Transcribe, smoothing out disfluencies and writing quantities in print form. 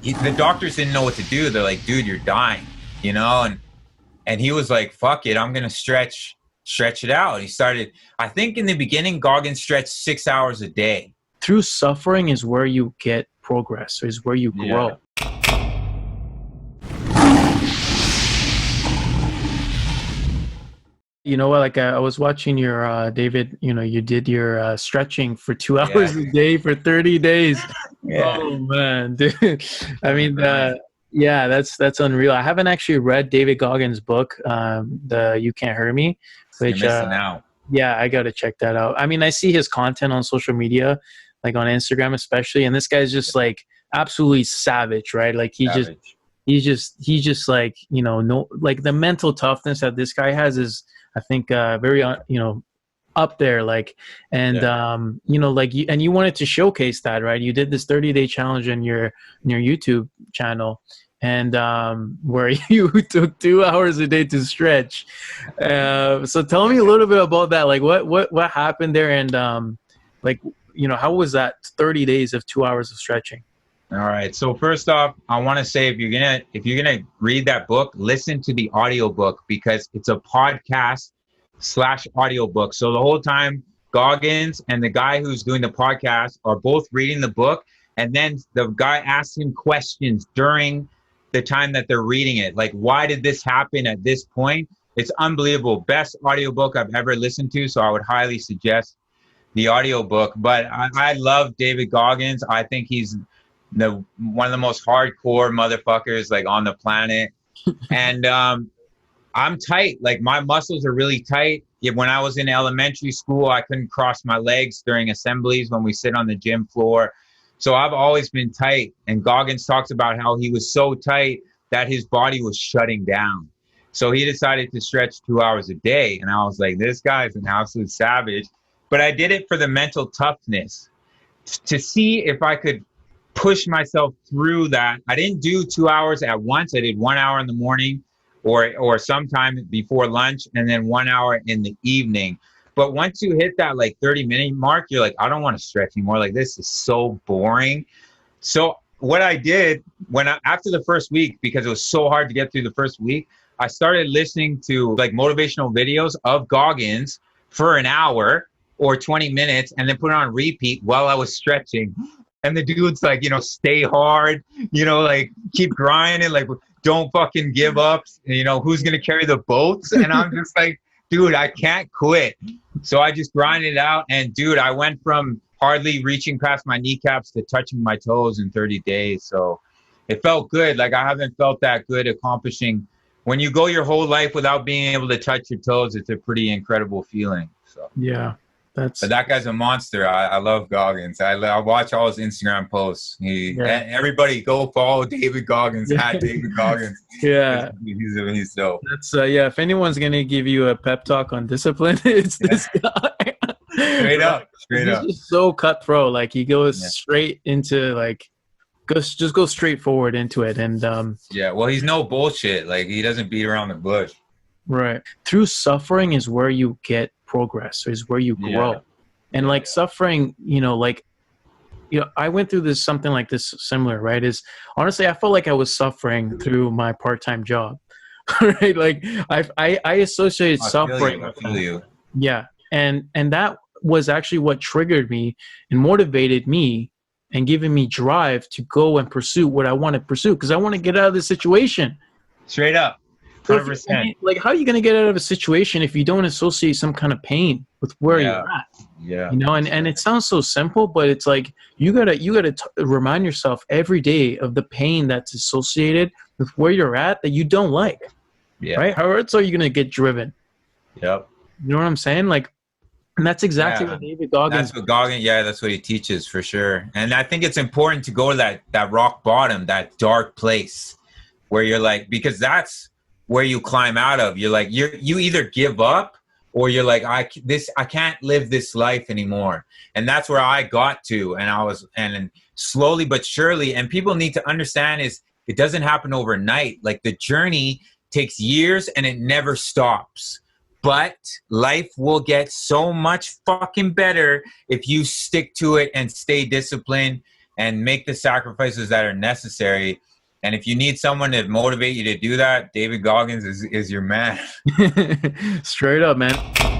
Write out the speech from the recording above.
the doctors didn't know what to do. They're like, dude, you're dying, you know? And he was like, fuck it, I'm gonna stretch it out. He started, I think in the beginning, Goggins stretched 6 hours a day. Through suffering is where you get progress, is where you Yeah. grow. You know what? Like I was watching your David. You know, you did your stretching for 2 hours Yeah. a day for 30 days. Yeah. Oh man, dude. I That's mean, grind. yeah, that's unreal. I haven't actually read David Goggins' book, the "You Can't Hurt Me," You're which missing out. yeah, I got to check that out. I mean, I see his content on social media, like on Instagram especially, and this guy's just like absolutely savage, right? Like Savage. he's just like, you know, no, like the mental toughness that this guy has is, I think, very you know, up there, like. And Yeah. you know, like you wanted to showcase that, right? You did this 30-day challenge in your YouTube channel, and where you took 2 hours a day to stretch. So tell me a little bit about that. Like what happened there, and like, you know, how was that 30 days of 2 hours of stretching? All right. So first off, I want to say if you're gonna read that book, listen to the audiobook because it's a podcast slash audiobook. So the whole time Goggins and the guy who's doing the podcast are both reading the book, and then the guy asks him questions during the time that they're reading it. Like, why did this happen at this point? It's unbelievable. Best audiobook I've ever listened to. So I would highly suggest the audiobook. But I love David Goggins. I think he's the one of the most hardcore motherfuckers like on the planet. And I'm tight. Like my muscles are really tight. When I was in elementary school, I couldn't cross my legs during assemblies when we sit on the gym floor. So I've always been tight. And Goggins talks about how he was so tight that his body was shutting down. So he decided to stretch 2 hours a day. And I was like, this guy's an absolute savage. But I did it for the mental toughness to see if I could push myself through that. I didn't do 2 hours at once. I did 1 hour in the morning or sometime before lunch, and then 1 hour in the evening. But once you hit that like 30-minute mark, you're like, I don't want to stretch anymore. Like this is so boring. So what I did after the first week, because it was so hard to get through the first week, I started listening to like motivational videos of Goggins for an hour or 20 minutes and then put it on repeat while I was stretching. And the dude's like, you know, stay hard, you know, like keep grinding, like don't fucking give up. You know, who's going to carry the boats? And I'm just like, dude, I can't quit. So I just grinded it out. And dude, I went from hardly reaching past my kneecaps to touching my toes in 30 days. So it felt good. Like I haven't felt that good accomplishing. When you go your whole life without being able to touch your toes, it's a pretty incredible feeling. So Yeah, that's but that guy's a monster. I love Goggins. I watch all his Instagram posts. yeah. Everybody go follow David Goggins Yeah. at David Goggins. Yeah, He's dope. that's yeah. If anyone's gonna give you a pep talk on discipline, it's this guy. Straight up, straight He's up. just so cutthroat. Like he goes Yeah. straight into like go straight forward into it. And Yeah. Well, he's no bullshit. Like he doesn't beat around the bush. right, through suffering is where you get progress, is where you grow. Yeah. And like suffering, you know, like, you know, I went through this something like this similar, right? Is honestly, I felt like I was suffering through my part-time job, right? Like I associated suffering. I feel you. Yeah, and that was actually what triggered me and motivated me and given me drive to go and pursue what I want to pursue, because I want to get out of this situation. Straight up. So 100%. like, how are you going to get out of a situation if you don't associate some kind of pain with where Yeah. you're at? Yeah. You know, and it sounds so simple, but it's like you gotta remind yourself every day of the pain that's associated with where you're at that you don't like. Yeah. Right? How else are you gonna get driven? Yep. You know what I'm saying? Like, and that's exactly Yeah. what David Goggins. That's what Goggins, yeah, that's what he teaches for sure. And I think it's important to go to that rock bottom, that dark place where you're like, because that's where you climb out of. You're like, you either give up or you're like, I can't live this life anymore. And that's where I got to. And slowly but surely, and people need to understand is it doesn't happen overnight. Like the journey takes years and it never stops. But life will get so much fucking better if you stick to it and stay disciplined and make the sacrifices that are necessary. And if you need someone to motivate you to do that, David Goggins is your man. Straight up, man.